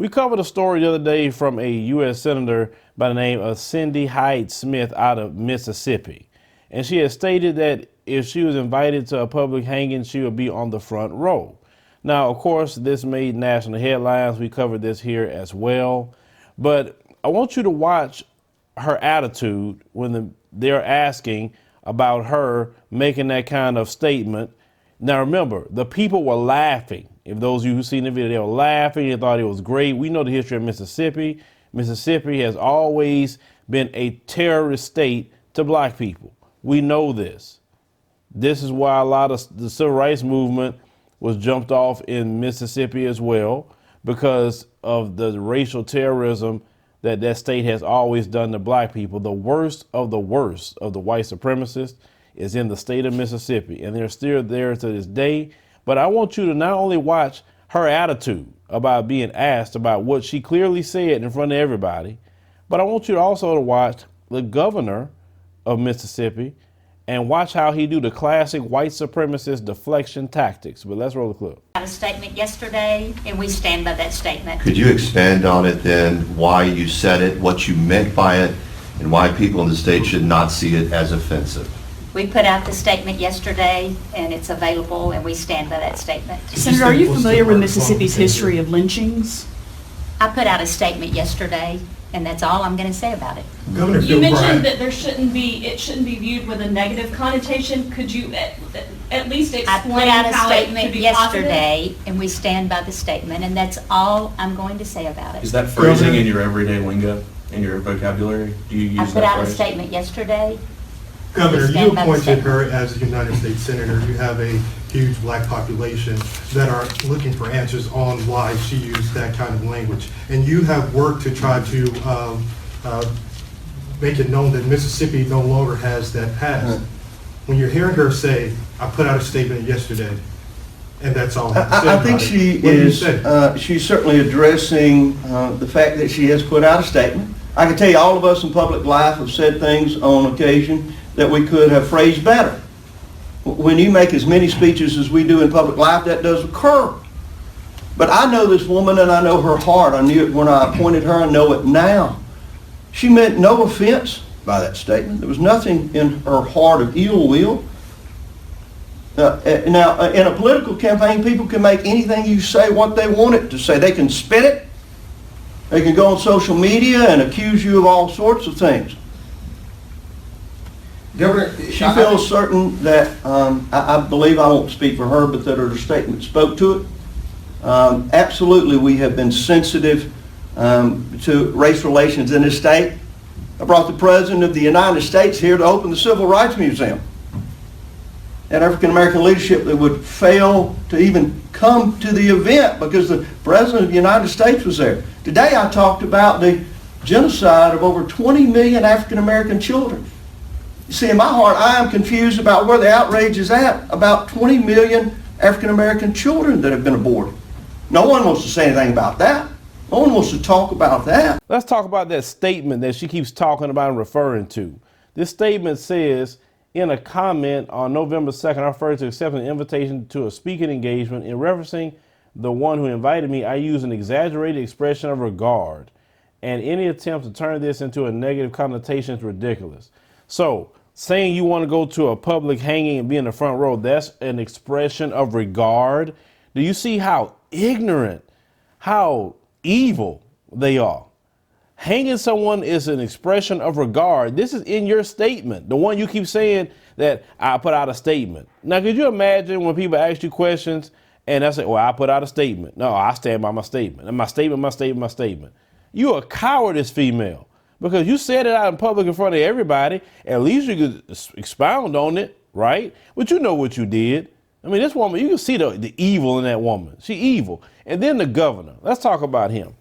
We covered a story the other day from a U.S. Senator by the name of Cindy Hyde-Smith out of Mississippi. And she has stated that if she was invited to a public hanging, she would be on the front row. Now, of course, this made national headlines. We covered this here as well. But I want you to watch her attitude when they're asking about her making that kind of statement. Now, remember, the people were laughing. If those of you who've seen the video, they were laughing. They thought it was great. We know the history of Mississippi. Mississippi has always been a terrorist state to black people. We know this. This is why a lot of the civil rights movement was jumped off in Mississippi as well, because of the racial terrorism that that state has always done to black people. The worst of the white supremacists is in the state of Mississippi, and they're still there to this day. But I want you to not only watch her attitude about being asked about what she clearly said in front of everybody, but I want you also to watch the governor of Mississippi and watch how he do the classic white supremacist deflection tactics. But let's roll the clip. A statement yesterday, and we stand by that statement. Could you expand on it then, why you said it, what you meant by it, and why people in the state should not see it as offensive? We put out the statement yesterday, and it's available, and we stand by that statement. Senator, are you familiar with Mississippi's history of lynchings? I put out a statement yesterday, and that's all I'm going to say about it. Governor You Phil mentioned Bryant. that it shouldn't be viewed with a negative connotation. Could you at least I explain put out a how it could statement be yesterday, and we stand by the statement, and that's all I'm going to say about it. Is that phrasing in your everyday lingo, in your vocabulary? Do you use I that put out a phrase? statement yesterday. Governor, Stand you by the appointed statement. her as a United States Senator. You have a huge black population that are looking for answers on why she used that kind of language. And you have worked to try to make it known that Mississippi no longer has that past. When you're hearing her say, I put out a statement yesterday, and that's all I have to say I about think it. she What do you is, say? she's certainly addressing the fact that she has put out a statement. I can tell you all of us in public life have said things on occasion that we could have phrased better. When you make as many speeches as we do in public life, that does occur. But I know this woman and I know her heart. I knew it when I appointed her, I know it now. She meant no offense by that statement. There was nothing in her heart of ill will. Now, in a political campaign, people can make anything you say what they want it to say. They can spin it. They can go on social media and accuse you of all sorts of things. Governor, She feels certain that, I believe, I won't speak for her, but that her statement spoke to it. Absolutely, we have been sensitive to race relations in this state. I brought the President of the United States here to open the Civil Rights Museum. And African-American leadership that would fail to even come to the event because the President of the United States was there. Today I talked about the genocide of over 20 million African-American children. You see, in my heart, I am confused about where the outrage is at about 20 million African-American children that have been aborted. No one wants to say anything about that. No one wants to talk about that. Let's talk about that statement that she keeps talking about and referring to. This statement says, in a comment on November 2nd, I referred to accepting an invitation to a speaking engagement. In referencing the one who invited me, I use an exaggerated expression of regard, and any attempt to turn this into a negative connotation is ridiculous. So, saying you want to go to a public hanging and be in the front row, that's an expression of regard. Do you see how ignorant, how evil they are? Hanging someone is an expression of regard. This is in your statement, the one you keep saying that I put out a statement. Now, could you imagine when people ask you questions and I say, well, I put out a statement. No, I stand by my statement. And my statement. You're a cowardice female because you said it out in public in front of everybody. At least you could expound on it, right? But you know what you did. I mean, this woman, you can see the evil in that woman. She evil. And then the governor. Let's talk about him.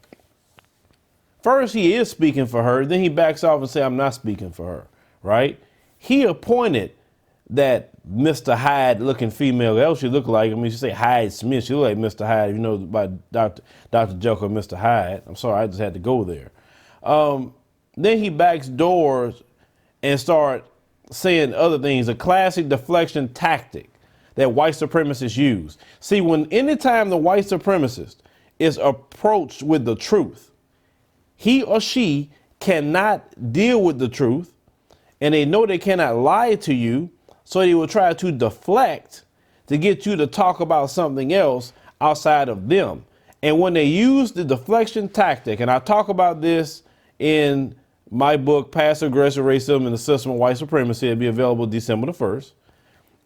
First, he is speaking for her. Then he backs off and says, I'm not speaking for her, right? He appointed that Mr. Hyde looking female. That what she look like. I mean, she say Hyde-Smith. She look like Mr. Hyde. You know about Dr. Jekyll and Mr. Hyde. I'm sorry, I just had to go there. Then he backs doors and start saying other things, a classic deflection tactic that white supremacists use. See, anytime the white supremacist is approached with the truth. He or she cannot deal with the truth, and they know they cannot lie to you, so they will try to deflect to get you to talk about something else outside of them. And when they use the deflection tactic, and I talk about this in my book, Passive Aggressive Racism and the System of White Supremacy, it'll be available December the 1st.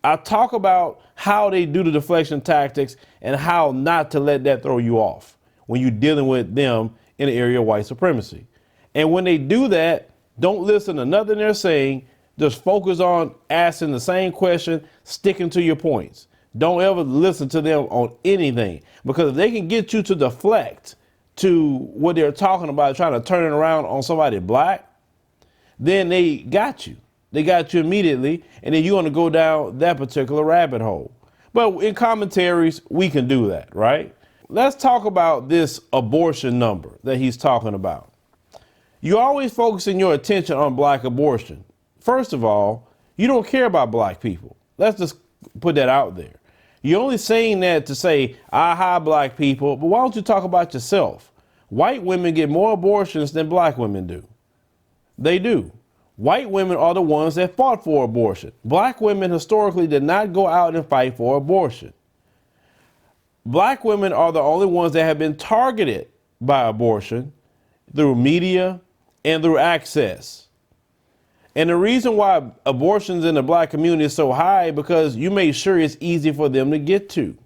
I talk about how they do the deflection tactics and how not to let that throw you off when you're dealing with them in the area of white supremacy. And when they do that, don't listen to nothing they're saying. Just focus on asking the same question, sticking to your points. Don't ever listen to them on anything, because if they can get you to deflect to what they're talking about, trying to turn it around on somebody black, then they got you. They got you immediately, and then you're going to go down that particular rabbit hole. But in commentaries, we can do that, right? Let's talk about this abortion number that he's talking about. You're always focusing your attention on black abortion. First of all, you don't care about black people. Let's just put that out there. You're only saying that to say, aha, black people, but why don't you talk about yourself? White women get more abortions than black women do. They do. White women are the ones that fought for abortion. Black women historically did not go out and fight for abortion. Black women are the only ones that have been targeted by abortion through media and through access. And the reason why abortions in the black community is so high, because you make sure it's easy for them to get to.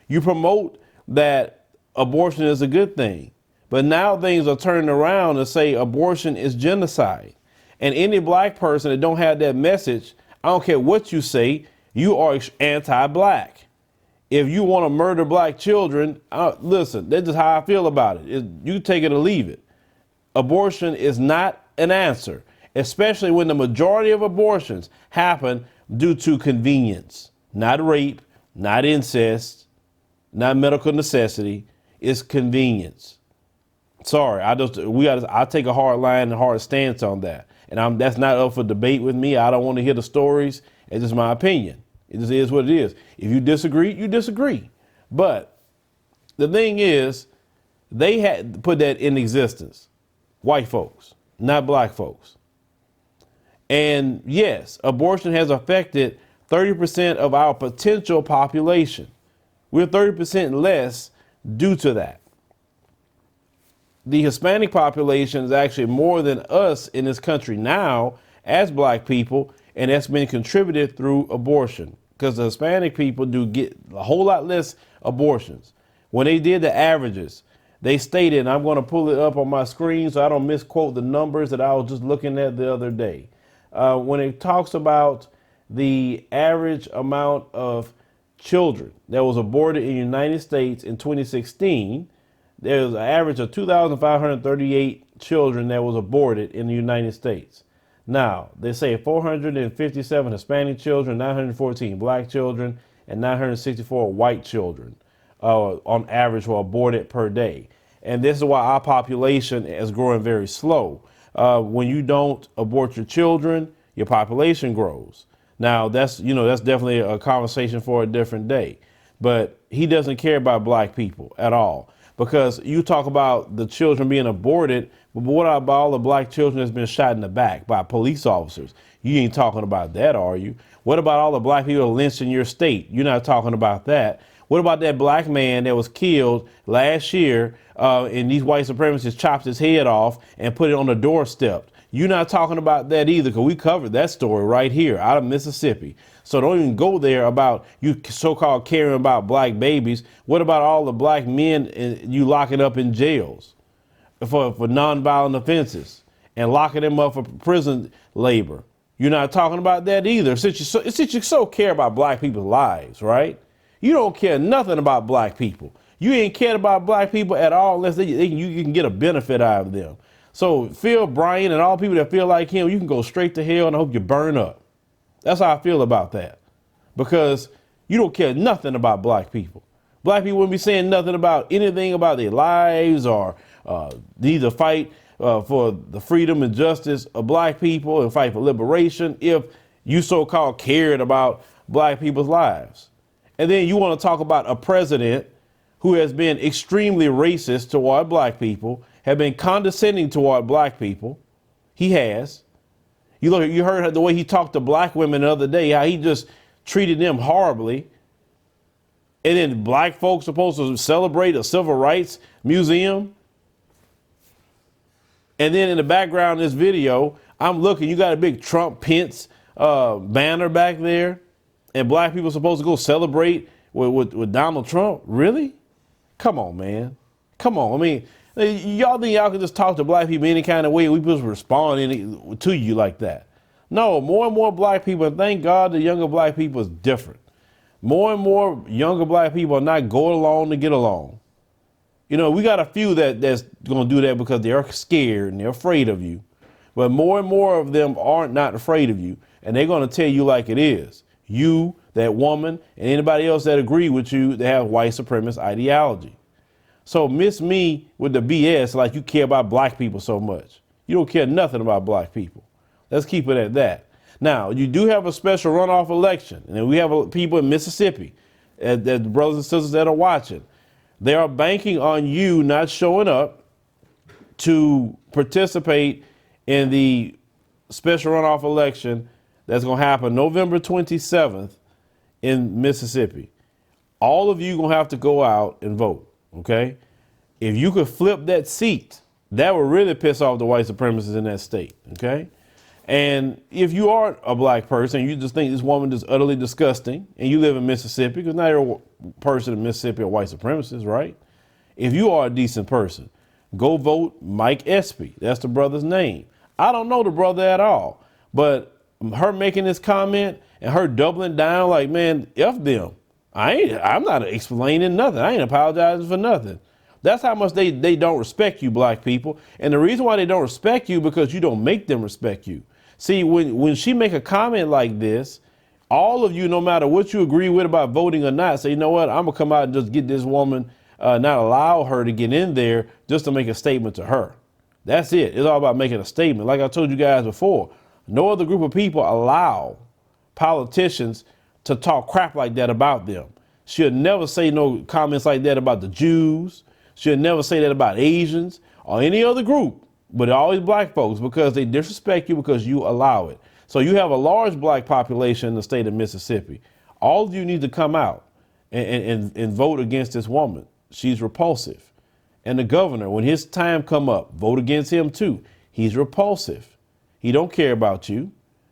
You promote that abortion is a good thing, but now things are turning around to say abortion is genocide. And any black person that don't have that message, I don't care what you say, you are anti-black. If you want to murder black children, listen, that's just how I feel about it. You take it or leave it. Abortion is not an answer, especially when the majority of abortions happen due to convenience, not rape, not incest, not medical necessity. It's convenience. Sorry, I take a hard line and hard stance on that. And that's not up for debate with me. I don't want to hear the stories. It's just my opinion. It just is what it is. If you disagree, you disagree. But the thing is, they had to put that in existence. White folks, not black folks. And yes, abortion has affected 30% of our potential population. We're 30% less due to that. The Hispanic population is actually more than us in this country now as black people, and that's been contributed through abortion, because the Hispanic people do get a whole lot less abortions. When they did the averages, they stated, and I'm going to pull it up on my screen so I don't misquote the numbers that I was just looking at the other day. When it talks about the average amount of children that was aborted in the United States in 2016, there's an average of 2,538 children that was aborted in the United States. Now, they say 457 Hispanic children, 914 black children, and 964 white children on average were aborted per day. And this is why our population is growing very slow. When you don't abort your children, your population grows. Now, that's definitely a conversation for a different day. But he doesn't care about black people at all. Because you talk about the children being aborted, but what about all the black children that's been shot in the back by police officers? You ain't talking about that, are you? What about all the black people lynched in your state? You're not talking about that. What about that black man that was killed last year and these white supremacists chopped his head off and put it on the doorstep? You're not talking about that either, because we covered that story right here out of Mississippi. So don't even go there about you so-called caring about black babies. What about all the black men you locking up in jails for nonviolent offenses and locking them up for prison labor? You're not talking about that either. Since you so care about black people's lives, right? You don't care nothing about black people. You ain't cared about black people at all unless you can get a benefit out of them. So Phil Bryant and all people that feel like him, you can go straight to hell, and I hope you burn up. That's how I feel about that, because you don't care nothing about black people. Black people wouldn't be saying nothing about anything about their lives or need to fight for the freedom and justice of black people and fight for liberation if you so-called cared about black people's lives. And then you want to talk about a president who has been extremely racist toward black people, have been condescending toward black people. He has. You heard the way he talked to black women the other day, how he just treated them horribly. And then black folks supposed to celebrate a civil rights museum. And then in the background of this video, I'm looking, you got a big Trump Pence banner back there, and black people supposed to go celebrate with Donald Trump? Really? Come on, man. Come on. I mean, y'all think y'all can just talk to black people any kind of way, we just respond to you like that? No, more and more black people, and thank God the younger black people is different. More and more younger black people are not going along to get along. You know, we got a few that's going to do that because they're scared and they're afraid of you. But more and more of them aren't not afraid of you, and they're going to tell you like it is. You, that woman, and anybody else that agree with you, that have white supremacist ideology. So miss me with the BS like you care about black people so much. You don't care nothing about black people. Let's keep it at that. Now, you do have a special runoff election, and we have people in Mississippi, the brothers and sisters that are watching. They are banking on you not showing up to participate in the special runoff election that's going to happen November 27th in Mississippi. All of you going to have to go out and vote, okay? If you could flip that seat, that would really piss off the white supremacists in that state, okay? And if you are a black person, you just think this woman is utterly disgusting, and you live in Mississippi, because not every person in Mississippi are white supremacists, right? If you are a decent person, go vote Mike Espy. That's the brother's name. I don't know the brother at all, but her making this comment and her doubling down like, man, F them. I'm not explaining nothing. I ain't apologizing for nothing. That's how much they don't respect you, black people. And the reason why they don't respect you because you don't make them respect you. See, when she make a comment like this, all of you, no matter what you agree with about voting or not, say, you know what, I'm going to come out and just get this woman, not allow her to get in there just to make a statement to her. That's it. It's all about making a statement. Like I told you guys before, no other group of people allow politicians to talk crap like that about them. She'll never say no comments like that about the Jews. She'll never say that about Asians or any other group, but always black folks, because they disrespect you because you allow it. So you have a large black population in the state of Mississippi. All of you need to come out and vote against this woman. She's repulsive. And the governor, when his time come up, vote against him too. He's repulsive. He don't care about you,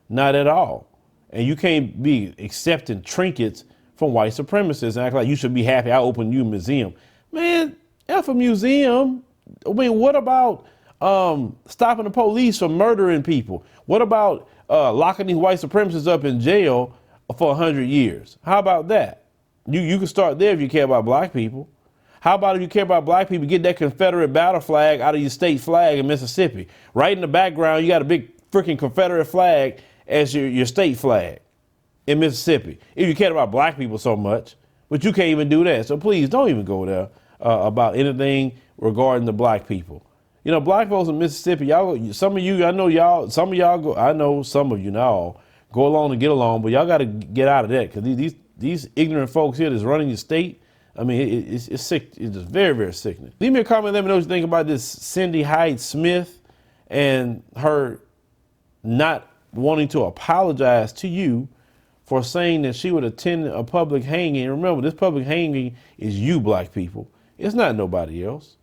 not at all. And you can't be accepting trinkets from white supremacists and act like you should be happy I opened you a museum. Man, F a museum. I mean, what about stopping the police from murdering people? What about locking these white supremacists up in jail for 100 years? How about that? You can start there if you care about black people. How about if you care about black people, get that Confederate battle flag out of your state flag in Mississippi. Right in the background, you got a big freaking Confederate flag as your state flag in Mississippi. If you care about black people so much, but you can't even do that. So please don't even go there about anything regarding the black people. You know, black folks in Mississippi, some of you, I know some of you now go along to get along, but y'all got to get out of that, because these ignorant folks here that's running your state, I mean, it's sick. It's just very, very sickening. Leave me a comment. Let me know what you think about this Cindy Hyde-Smith and her not wanting to apologize to you for saying that she would attend a public hanging. Remember, this public hanging is you, black people. It's not nobody else.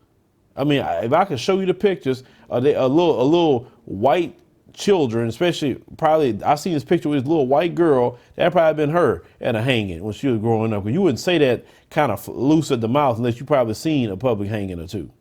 I mean, if I could show you the pictures of a little white children, especially probably, I seen this picture with this little white girl, that probably been her at a hanging when she was growing up. You wouldn't say that kind of loose at the mouth unless you probably seen a public hanging or two.